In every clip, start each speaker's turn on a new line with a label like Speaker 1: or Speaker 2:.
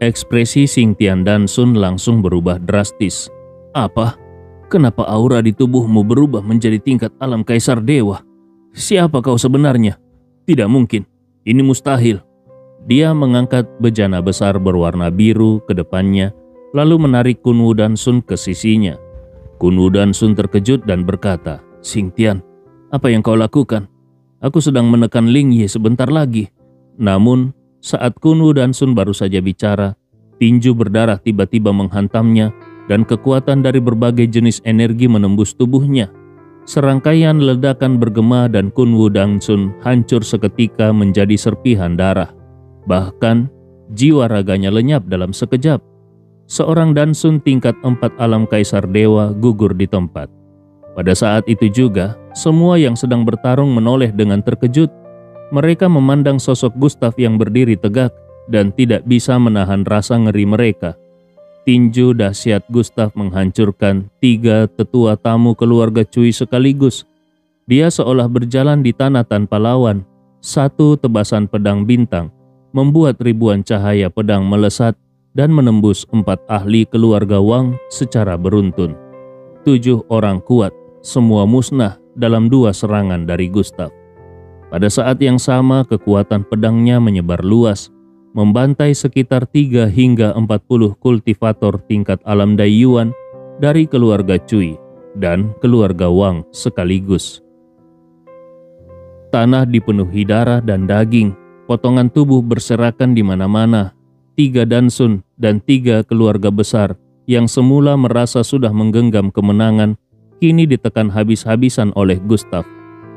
Speaker 1: Ekspresi Xing Tian dan Sun langsung berubah drastis. Apa? Kenapa aura di tubuhmu berubah menjadi tingkat alam kaisar dewa? Siapa kau sebenarnya? Tidak mungkin, ini mustahil. Dia mengangkat bejana besar berwarna biru ke depannya, lalu menarik Kunwu dan Sun ke sisinya. Kunwu dan Sun terkejut dan berkata, Xing Tian, apa yang kau lakukan? Aku sedang menekan Ling Yi sebentar lagi. Namun, saat Kunwu dan Sun baru saja bicara, tinju berdarah tiba-tiba menghantamnya dan kekuatan dari berbagai jenis energi menembus tubuhnya. Serangkaian ledakan bergema dan Kunwu dan Sun hancur seketika menjadi serpihan darah. Bahkan, jiwa raganya lenyap dalam sekejap. Seorang Dansun tingkat 4 alam kaisar dewa gugur di tempat. Pada saat itu juga, semua yang sedang bertarung menoleh dengan terkejut. Mereka memandang sosok Gustav yang berdiri tegak dan tidak bisa menahan rasa ngeri mereka. Tinju dahsyat Gustav menghancurkan 3 tetua tamu keluarga Cui sekaligus. Dia seolah berjalan di tanah tanpa lawan. 1 tebasan pedang bintang membuat ribuan cahaya pedang melesat dan menembus 4 ahli keluarga Wang secara beruntun. 7 orang kuat, semua musnah dalam 2 serangan dari Gustav. Pada saat yang sama kekuatan pedangnya menyebar luas, membantai sekitar 3 hingga 40 kultivator tingkat alam Daiyuan dari keluarga Cui dan keluarga Wang sekaligus. Tanah dipenuhi darah dan daging, potongan tubuh berserakan di mana-mana. 3 Dansun dan 3 keluarga besar yang semula merasa sudah menggenggam kemenangan, kini ditekan habis-habisan oleh Gustav.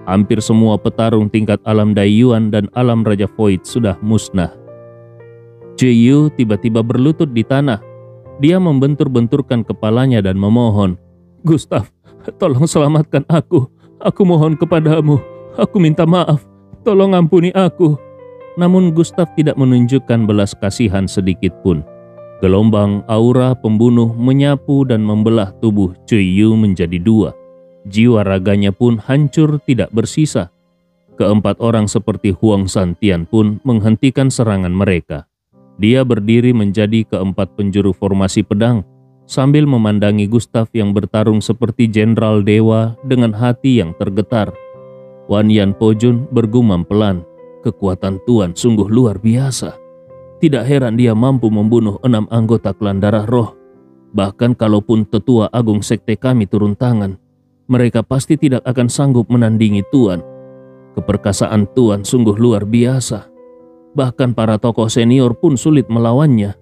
Speaker 1: Hampir semua petarung tingkat alam Daiyuan dan alam Raja Void sudah musnah. Cui Yu tiba-tiba berlutut di tanah. Dia membentur-benturkan kepalanya dan memohon, Gustav, tolong selamatkan aku. Aku mohon kepadamu. Aku minta maaf. Tolong ampuni aku. Namun Gustav tidak menunjukkan belas kasihan sedikit pun. Gelombang aura pembunuh menyapu dan membelah tubuh Cui Yu menjadi 2. Jiwa raganya pun hancur tidak bersisa. Keempat orang seperti Huang Santian pun menghentikan serangan mereka. Dia berdiri menjadi keempat penjuru formasi pedang, sambil memandangi Gustav yang bertarung seperti jenderal dewa dengan hati yang tergetar. Wan Yan Pojun bergumam pelan, kekuatan Tuan sungguh luar biasa. Tidak heran dia mampu membunuh 6 anggota klan darah roh. Bahkan kalaupun tetua agung sekte kami turun tangan, mereka pasti tidak akan sanggup menandingi Tuan. Keperkasaan Tuan sungguh luar biasa. Bahkan para tokoh senior pun sulit melawannya.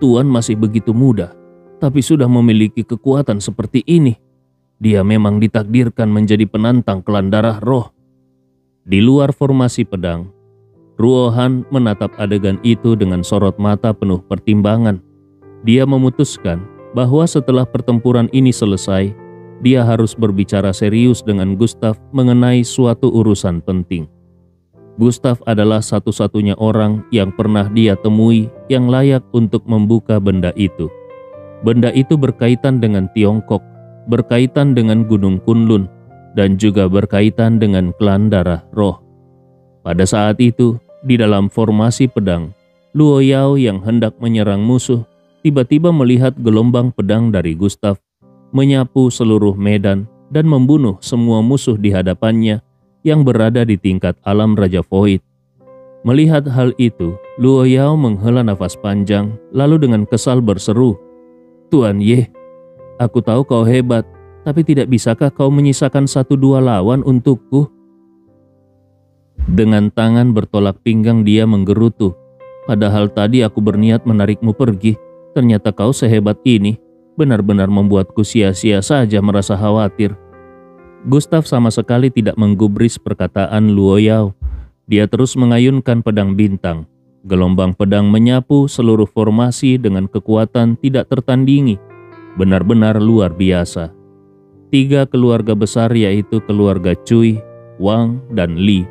Speaker 1: Tuan masih begitu muda, tapi sudah memiliki kekuatan seperti ini. Dia memang ditakdirkan menjadi penantang klan darah roh. Di luar formasi pedang, Ruo Han menatap adegan itu dengan sorot mata penuh pertimbangan. Dia memutuskan bahwa setelah pertempuran ini selesai, dia harus berbicara serius dengan Gustav mengenai suatu urusan penting. Gustav adalah satu-satunya orang yang pernah dia temui yang layak untuk membuka benda itu. Benda itu berkaitan dengan Tiongkok, berkaitan dengan Gunung Kunlun, dan juga berkaitan dengan klan darah roh. Pada saat itu, di dalam formasi pedang, Luo Yao yang hendak menyerang musuh tiba-tiba melihat gelombang pedang dari Gustav menyapu seluruh medan dan membunuh semua musuh di hadapannya yang berada di tingkat alam Raja Void. Melihat hal itu, Luo Yao menghela nafas panjang lalu dengan kesal berseru, Tuan Ye, aku tahu kau hebat, tapi tidak bisakah kau menyisakan 1-2 lawan untukku? Dengan tangan bertolak pinggang dia menggerutu. Padahal tadi aku berniat menarikmu pergi. Ternyata kau sehebat ini. Benar-benar membuatku sia-sia saja merasa khawatir. Gustav sama sekali tidak menggubris perkataan Luo Yao. Dia terus mengayunkan pedang bintang. Gelombang pedang menyapu seluruh formasi dengan kekuatan tidak tertandingi. Benar-benar luar biasa. 3 keluarga besar yaitu keluarga Cui, Wang, dan Li.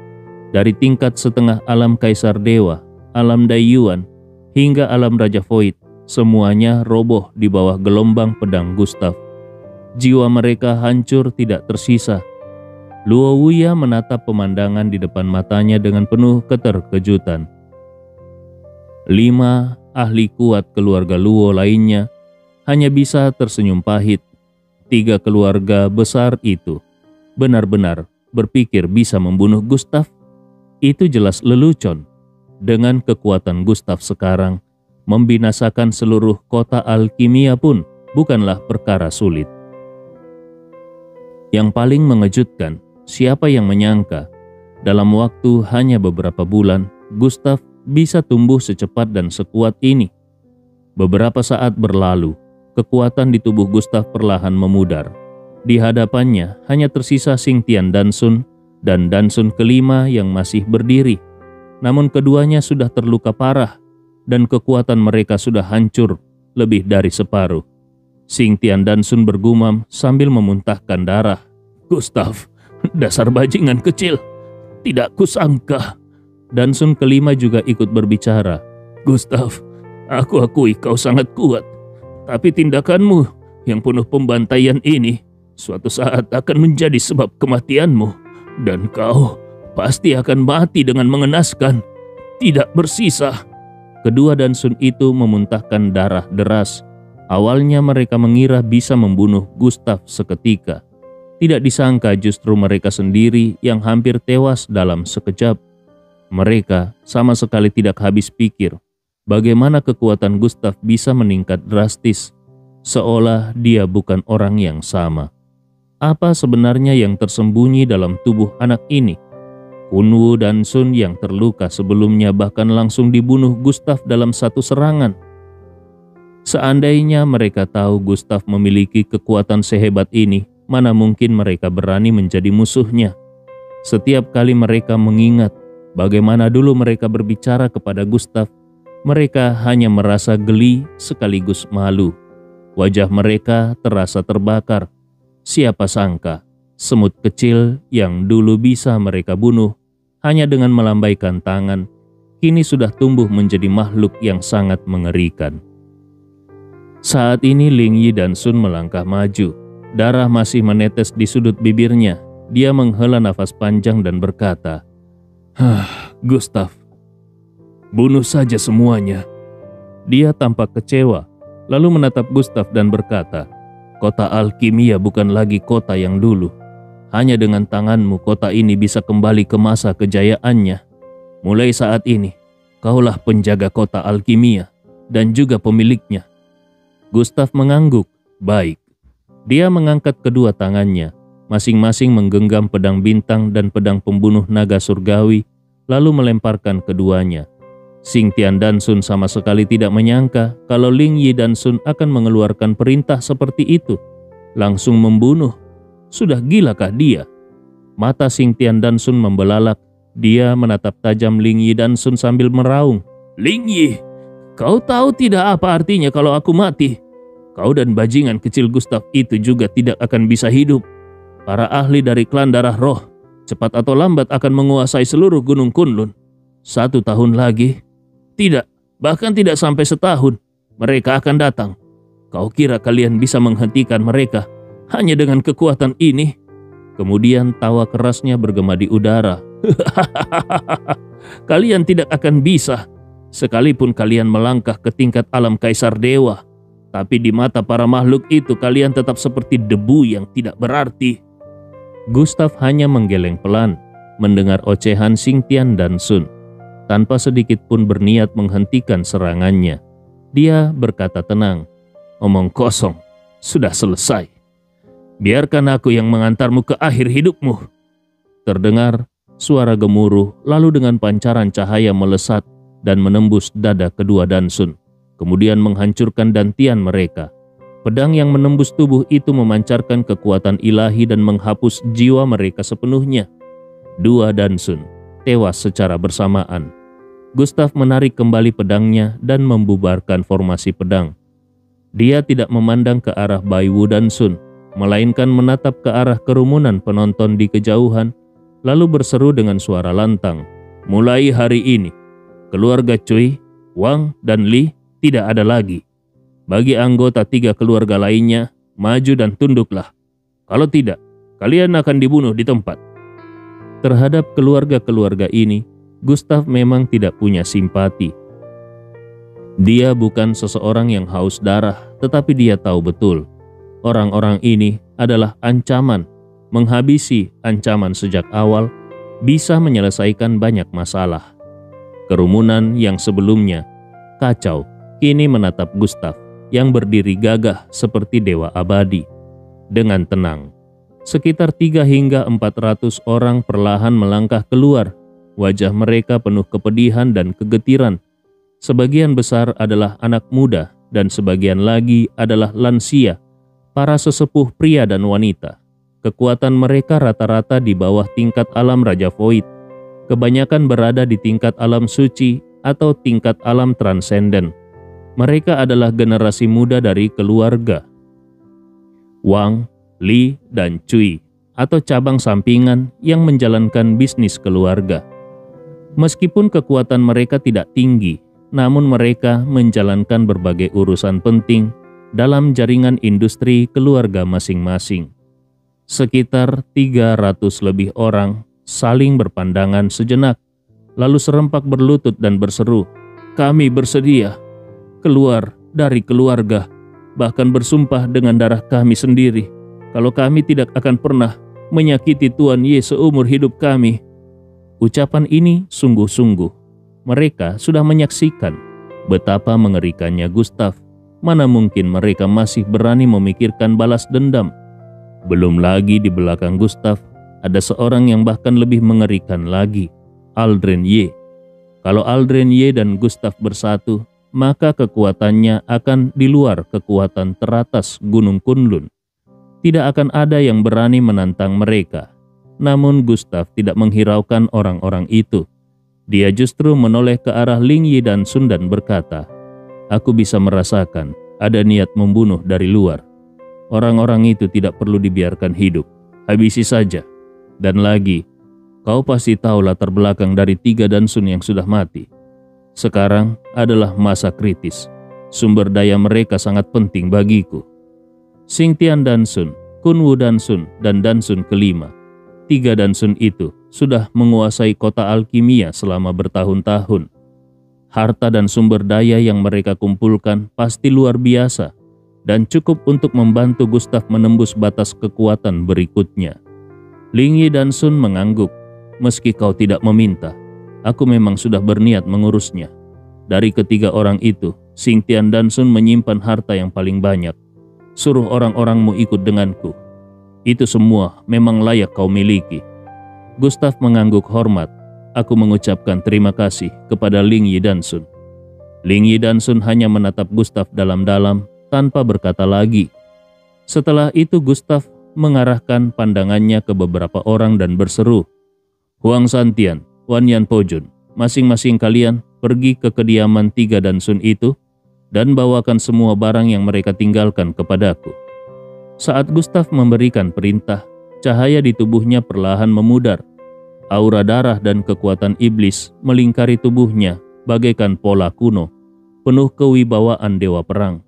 Speaker 1: Dari tingkat setengah alam kaisar dewa, alam Daiyuan, hingga alam Raja Void, semuanya roboh di bawah gelombang pedang Gustav. Jiwa mereka hancur tidak tersisa. Luo Wuya menatap pemandangan di depan matanya dengan penuh keterkejutan. 5, ahli kuat keluarga Luo lainnya hanya bisa tersenyum pahit. 3 keluarga besar itu benar-benar berpikir bisa membunuh Gustav. Itu jelas lelucon. Dengan kekuatan Gustav sekarang, membinasakan seluruh kota alkimia pun bukanlah perkara sulit. Yang paling mengejutkan, siapa yang menyangka dalam waktu hanya beberapa bulan, Gustav bisa tumbuh secepat dan sekuat ini. Beberapa saat berlalu, kekuatan di tubuh Gustav perlahan memudar. Di hadapannya hanya tersisa Xingtian Dansun dan Dansun kelima yang masih berdiri. Namun keduanya sudah terluka parah dan kekuatan mereka sudah hancur lebih dari separuh. Xingtian Dansun bergumam sambil memuntahkan darah. "Gustav, dasar bajingan kecil, tidak kusangka." Dansun kelima juga ikut berbicara. "Gustav, aku akui kau sangat kuat, tapi tindakanmu yang penuh pembantaian ini suatu saat akan menjadi sebab kematianmu, dan kau pasti akan mati dengan mengenaskan, tidak bersisa." Kedua Dansun itu memuntahkan darah deras. Awalnya mereka mengira bisa membunuh Gustav seketika. Tidak disangka justru mereka sendiri yang hampir tewas dalam sekejap. Mereka sama sekali tidak habis pikir bagaimana kekuatan Gustav bisa meningkat drastis, seolah dia bukan orang yang sama. Apa sebenarnya yang tersembunyi dalam tubuh anak ini? Kunwu Dansun yang terluka sebelumnya bahkan langsung dibunuh Gustav dalam satu serangan. Seandainya mereka tahu Gustav memiliki kekuatan sehebat ini, mana mungkin mereka berani menjadi musuhnya. Setiap kali mereka mengingat bagaimana dulu mereka berbicara kepada Gustav, mereka hanya merasa geli sekaligus malu. Wajah mereka terasa terbakar. Siapa sangka semut kecil yang dulu bisa mereka bunuh hanya dengan melambaikan tangan, kini sudah tumbuh menjadi makhluk yang sangat mengerikan. Saat ini Ling Yi Dansun melangkah maju. Darah masih menetes di sudut bibirnya. Dia menghela nafas panjang dan berkata, "Gustav, bunuh saja semuanya." Dia tampak kecewa, lalu menatap Gustav dan berkata, "Kota alkimia bukan lagi kota yang dulu. Hanya dengan tanganmu kota ini bisa kembali ke masa kejayaannya. Mulai saat ini, kaulah penjaga kota alkimia dan juga pemiliknya." Gustav mengangguk. Baik. Dia mengangkat kedua tangannya, masing-masing menggenggam pedang bintang dan pedang pembunuh naga surgawi, lalu melemparkan keduanya. Xingtian Dansun sama sekali tidak menyangka kalau Ling Yi Dansun akan mengeluarkan perintah seperti itu. Langsung membunuh. Sudah gilakah dia? Mata Xingtian Dansun membelalak. Dia menatap tajam Ling Yi Dansun sambil meraung. "Ling Yi, kau tahu tidak apa artinya kalau aku mati? Kau dan bajingan kecil Gustav itu juga tidak akan bisa hidup. Para ahli dari klan darah roh cepat atau lambat akan menguasai seluruh gunung Kunlun. 1 tahun lagi, tidak, bahkan tidak sampai setahun, mereka akan datang. Kau kira kalian bisa menghentikan mereka hanya dengan kekuatan ini?" Kemudian tawa kerasnya bergema di udara. "Kalian tidak akan bisa, sekalipun kalian melangkah ke tingkat alam kaisar dewa. Tapi di mata para makhluk itu kalian tetap seperti debu yang tidak berarti." Gustav hanya menggeleng pelan, mendengar ocehan Xingtian Dansun. Tanpa sedikit pun berniat menghentikan serangannya. Dia berkata tenang, "Omong kosong, sudah selesai. Biarkan aku yang mengantarmu ke akhir hidupmu." Terdengar suara gemuruh, lalu dengan pancaran cahaya melesat dan menembus dada kedua Dansun, kemudian menghancurkan dantian mereka. Pedang yang menembus tubuh itu memancarkan kekuatan ilahi dan menghapus jiwa mereka sepenuhnya. 2 Dansun tewas secara bersamaan. Gustav menarik kembali pedangnya dan membubarkan formasi pedang. Dia tidak memandang ke arah Bai Wu Dansun, melainkan menatap ke arah kerumunan penonton di kejauhan, lalu berseru dengan suara lantang, "Mulai hari ini, keluarga Cui, Wang, dan Li tidak ada lagi. Bagi anggota 3 keluarga lainnya, maju dan tunduklah. Kalau tidak, kalian akan dibunuh di tempat." Terhadap keluarga-keluarga ini, Gustav memang tidak punya simpati. Dia bukan seseorang yang haus darah, tetapi dia tahu betul orang-orang ini adalah ancaman, menghabisi ancaman sejak awal, bisa menyelesaikan banyak masalah. Kerumunan yang sebelumnya kacau kini menatap Gustav yang berdiri gagah seperti dewa abadi. Dengan tenang, sekitar 300 hingga 400 orang perlahan melangkah keluar. Wajah mereka penuh kepedihan dan kegetiran. Sebagian besar adalah anak muda dan sebagian lagi adalah lansia, para sesepuh pria dan wanita. Kekuatan mereka rata-rata di bawah tingkat alam Raja Void. Kebanyakan berada di tingkat alam suci atau tingkat alam transenden. Mereka adalah generasi muda dari keluarga Wang, Li, dan Cui, atau cabang sampingan yang menjalankan bisnis keluarga. Meskipun kekuatan mereka tidak tinggi, namun mereka menjalankan berbagai urusan penting dalam jaringan industri keluarga masing-masing. Sekitar 300 lebih orang saling berpandangan sejenak, lalu serempak berlutut dan berseru, "Kami bersedia keluar dari keluarga, bahkan bersumpah dengan darah kami sendiri, kalau kami tidak akan pernah menyakiti Tuan Ye seumur hidup kami." Ucapan ini sungguh-sungguh. Mereka sudah menyaksikan betapa mengerikannya Gustav. Mana mungkin mereka masih berani memikirkan balas dendam. Belum lagi di belakang Gustav ada seorang yang bahkan lebih mengerikan lagi, Aldren Ye. Kalau Aldren Ye dan Gustav bersatu, maka kekuatannya akan di luar kekuatan teratas Gunung Kunlun. Tidak akan ada yang berani menantang mereka. Namun Gustav tidak menghiraukan orang-orang itu. Dia justru menoleh ke arah Ling Yi dan Sun dan berkata, "Aku bisa merasakan ada niat membunuh dari luar. Orang-orang itu tidak perlu dibiarkan hidup. Habisi saja. Dan lagi, kau pasti tahu latar belakang dari 3 Dansun yang sudah mati. Sekarang adalah masa kritis. Sumber daya mereka sangat penting bagiku." Xingtian Dansun, Kunwu Dansun, dan Dansun kelima. 3 Dansun itu sudah menguasai kota alkimia selama bertahun-tahun. Harta dan sumber daya yang mereka kumpulkan pasti luar biasa dan cukup untuk membantu Gustav menembus batas kekuatan berikutnya. Ling Yi dan Sun mengangguk. "Meski kau tidak meminta, aku memang sudah berniat mengurusnya. Dari ketiga orang itu, Xingtian dan Sun menyimpan harta yang paling banyak. Suruh orang-orangmu ikut denganku. Itu semua memang layak kau miliki." Gustav mengangguk hormat. "Aku mengucapkan terima kasih kepada Ling Yi dan Sun." Ling Yi dan Sun hanya menatap Gustav dalam-dalam tanpa berkata lagi. Setelah itu Gustav mengarahkan pandangannya ke beberapa orang dan berseru, "Huang Santian, Wan Yan Pojun, masing-masing kalian pergi ke kediaman 3 Dansun itu dan bawakan semua barang yang mereka tinggalkan kepadaku." Saat Gustav memberikan perintah, cahaya di tubuhnya perlahan memudar. Aura darah dan kekuatan iblis melingkari tubuhnya bagaikan pola kuno, penuh kewibawaan dewa perang.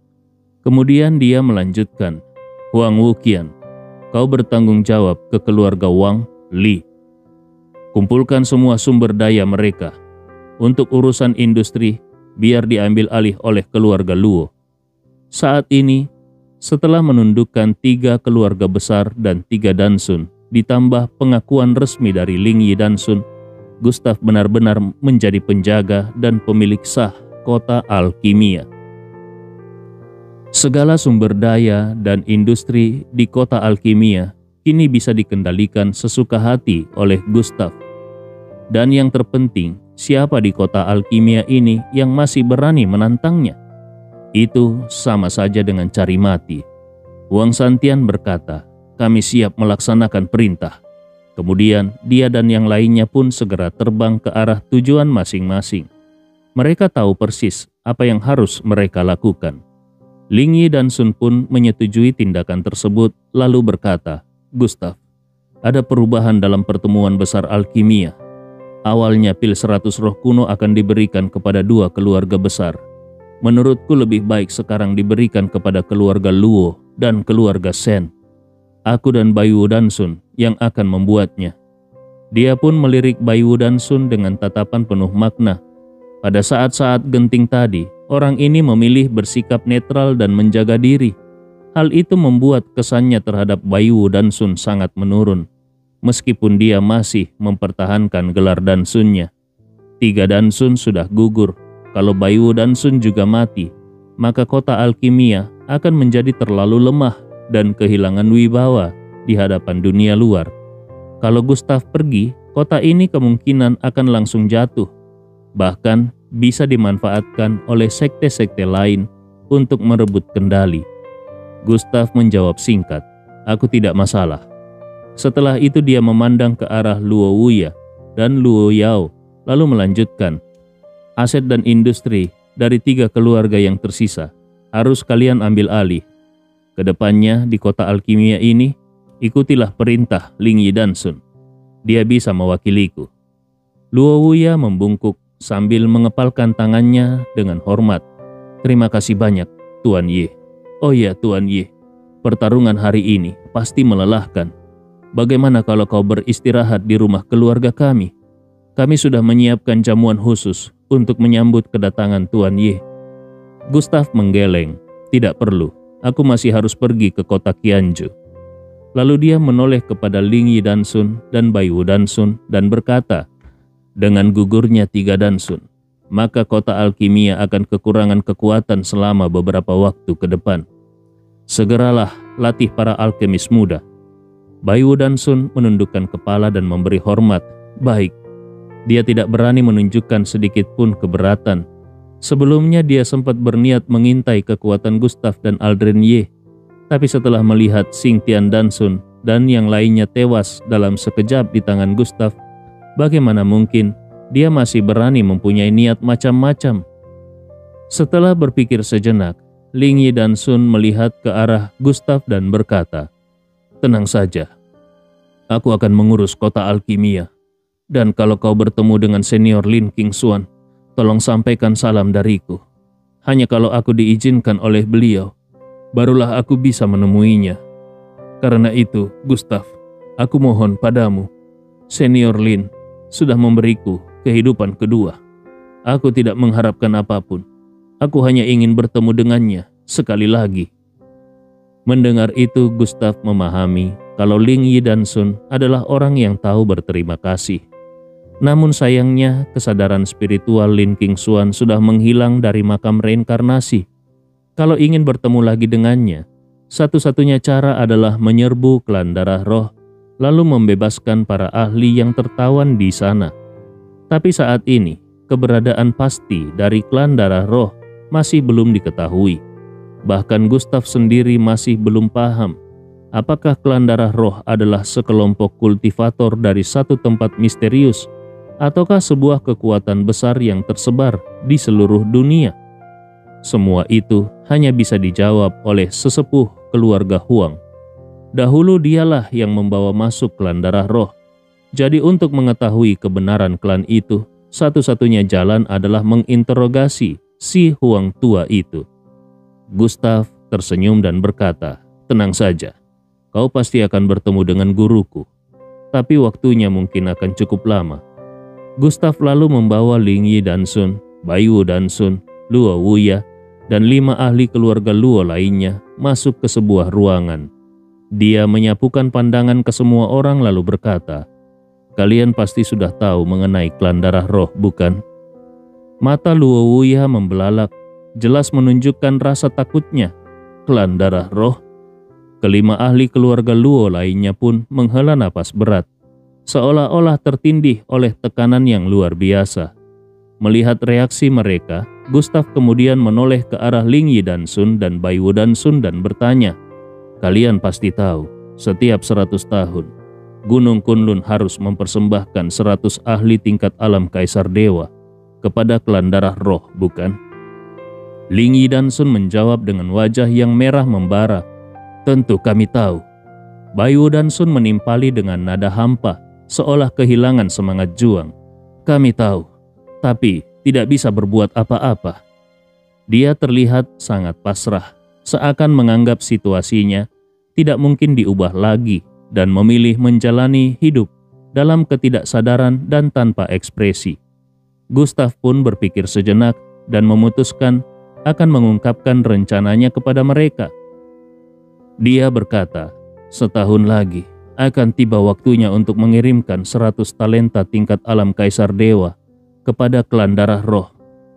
Speaker 1: Kemudian dia melanjutkan, "Huang Wuqian, kau bertanggung jawab ke keluarga Wang, Li. Kumpulkan semua sumber daya mereka. Untuk urusan industri, biar diambil alih oleh keluarga Luo." Saat ini, setelah menundukkan 3 keluarga besar dan 3 Dansun, ditambah pengakuan resmi dari Ling Yi dan Sun, Gustav benar-benar menjadi penjaga dan pemilik sah kota alkimia. Segala sumber daya dan industri di kota alkimia kini bisa dikendalikan sesuka hati oleh Gustav. Dan yang terpenting, siapa di kota alkimia ini yang masih berani menantangnya? Itu sama saja dengan cari mati. Huang Santian berkata, "Kami siap melaksanakan perintah." Kemudian dia dan yang lainnya pun segera terbang ke arah tujuan masing-masing. Mereka tahu persis apa yang harus mereka lakukan. Ling Yi dan Sun pun menyetujui tindakan tersebut lalu berkata, "Gustav, ada perubahan dalam pertemuan besar alkimia. Awalnya pil 100 roh kuno akan diberikan kepada 2 keluarga besar. Menurutku lebih baik sekarang diberikan kepada keluarga Luo dan keluarga Shen. Aku dan Baiwu Dansun yang akan membuatnya." Dia pun melirik Baiwu Dansun dengan tatapan penuh makna. Pada saat-saat genting tadi, Orang ini memilih bersikap netral dan menjaga diri. Hal itu membuat kesannya terhadap Baiwu Dansun sangat menurun, meskipun dia masih mempertahankan gelar Dansunnya. 3 Dansun sudah gugur. Kalau Baiwu Dansun juga mati, maka kota alkimia akan menjadi terlalu lemah dan kehilangan wibawa di hadapan dunia luar. Kalau Gustav pergi, kota ini kemungkinan akan langsung jatuh. Bahkan bisa dimanfaatkan oleh sekte-sekte lain untuk merebut kendali. Gustav menjawab singkat, "Aku tidak masalah." Setelah itu dia memandang ke arah Luo Wuya dan Luo Yao, lalu melanjutkan, "Aset dan industri dari 3 keluarga yang tersisa harus kalian ambil alih. Kedepannya di kota alkimia ini, ikutilah perintah Ling Yi Dansun. Dia bisa mewakiliku." Luo Wuya membungkuk sambil mengepalkan tangannya dengan hormat. "Terima kasih banyak, Tuan Ye." "Oh ya, Tuan Ye, pertarungan hari ini pasti melelahkan. Bagaimana kalau kau beristirahat di rumah keluarga kami? Kami sudah menyiapkan jamuan khusus untuk menyambut kedatangan Tuan Ye." Gustav menggeleng. "Tidak perlu, aku masih harus pergi ke kota Qianzhou." Lalu dia menoleh kepada Ling Yi Dansun dan Baiwu Dansun dan berkata, "Dengan gugurnya 3 Dansun, maka kota alkimia akan kekurangan kekuatan selama beberapa waktu ke depan. Segeralah latih para alkemis muda." Baiwu Dansun menundukkan kepala dan memberi hormat. "Baik." Dia tidak berani menunjukkan sedikit pun keberatan. Sebelumnya dia sempat berniat mengintai kekuatan Gustav dan Aldren Ye, tapi setelah melihat Xingtian Dansun dan yang lainnya tewas dalam sekejap di tangan Gustav, bagaimana mungkin dia masih berani mempunyai niat macam-macam? Setelah berpikir sejenak, Ling Yi Dansun melihat ke arah Gustav dan berkata, "Tenang saja, aku akan mengurus kota alkimia. Dan kalau kau bertemu dengan senior Lin Qingxuan, tolong sampaikan salam dariku. Hanya kalau aku diizinkan oleh beliau, barulah aku bisa menemuinya. Karena itu, Gustav, aku mohon padamu, senior Lin sudah memberiku kehidupan kedua. Aku tidak mengharapkan apapun. Aku hanya ingin bertemu dengannya sekali lagi." Mendengar itu, Gustav memahami kalau Ling Yi Dansun adalah orang yang tahu berterima kasih. Namun sayangnya, kesadaran spiritual Lin Qingxuan sudah menghilang dari makam reinkarnasi. Kalau ingin bertemu lagi dengannya, satu-satunya cara adalah menyerbu klan darah roh, lalu membebaskan para ahli yang tertawan di sana. Tapi saat ini, keberadaan pasti dari klan darah roh masih belum diketahui. Bahkan Gustav sendiri masih belum paham apakah klan darah roh adalah sekelompok kultivator dari satu tempat misterius, ataukah sebuah kekuatan besar yang tersebar di seluruh dunia. Semua itu hanya bisa dijawab oleh sesepuh keluarga Huang. Dahulu dialah yang membawa masuk klan darah roh. Jadi untuk mengetahui kebenaran klan itu, satu-satunya jalan adalah menginterogasi si Huang tua itu. Gustav tersenyum dan berkata, "Tenang saja, kau pasti akan bertemu dengan guruku. Tapi waktunya mungkin akan cukup lama." Gustav lalu membawa Ling Yi Dansun, Baiwu Dansun, Luo Wuya, dan 5 ahli keluarga Luo lainnya masuk ke sebuah ruangan. Dia menyapukan pandangan ke semua orang lalu berkata, "Kalian pasti sudah tahu mengenai klan darah roh, bukan?" Mata Luo Wuya membelalak, jelas menunjukkan rasa takutnya. Klan darah roh? Kelima ahli keluarga Luo lainnya pun menghela napas berat, seolah-olah tertindih oleh tekanan yang luar biasa. Melihat reaksi mereka, Gustav kemudian menoleh ke arah Ling Yi Dansun dan Baiwu Dansun dan bertanya, "Kalian pasti tahu, setiap 100 tahun, Gunung Kunlun harus mempersembahkan 100 ahli tingkat alam Kaisar Dewa kepada klan darah roh, bukan?" Ling Yi Dansun menjawab dengan wajah yang merah membara, "Tentu kami tahu." Baiwu Dansun menimpali dengan nada hampa, seolah kehilangan semangat juang. "Kami tahu, tapi tidak bisa berbuat apa-apa." Dia terlihat sangat pasrah, seakan menganggap situasinya tidak mungkin diubah lagi dan memilih menjalani hidup dalam ketidaksadaran dan tanpa ekspresi. Gustav pun berpikir sejenak dan memutuskan akan mengungkapkan rencananya kepada mereka. Dia berkata, setahun lagi akan tiba waktunya untuk mengirimkan 100 talenta tingkat alam Kaisar Dewa kepada klan darah roh.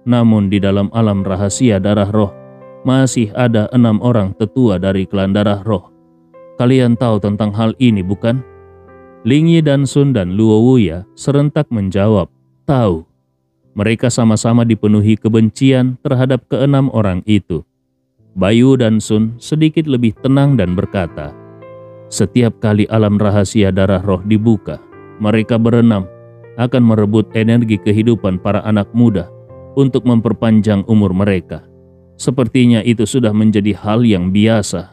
Speaker 1: Namun di dalam alam rahasia darah roh, masih ada 6 orang tetua dari klan darah roh. Kalian tahu tentang hal ini, bukan? Ling Yi Dansun dan Luo Wuya serentak menjawab, tahu. Mereka sama-sama dipenuhi kebencian terhadap ke-6 orang itu. Bayu Dansun sedikit lebih tenang dan berkata, setiap kali alam rahasia darah roh dibuka, mereka berenam akan merebut energi kehidupan para anak muda untuk memperpanjang umur mereka. Sepertinya itu sudah menjadi hal yang biasa.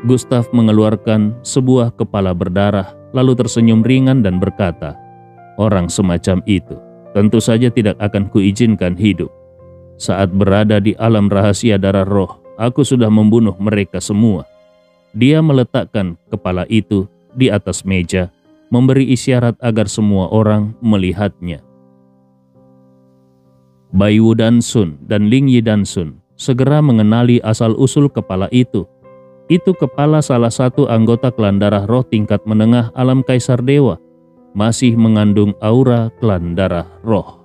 Speaker 1: Gustav mengeluarkan sebuah kepala berdarah, lalu tersenyum ringan dan berkata, orang semacam itu tentu saja tidak akan kuizinkan hidup. Saat berada di alam rahasia darah roh, aku sudah membunuh mereka semua. Dia meletakkan kepala itu di atas meja, memberi isyarat agar semua orang melihatnya. Bayu Dansun dan Ling Yi Dansun segera mengenali asal-usul kepala itu. Itu kepala salah satu anggota klan darah roh tingkat menengah alam Kaisar Dewa, masih mengandung aura klan darah roh.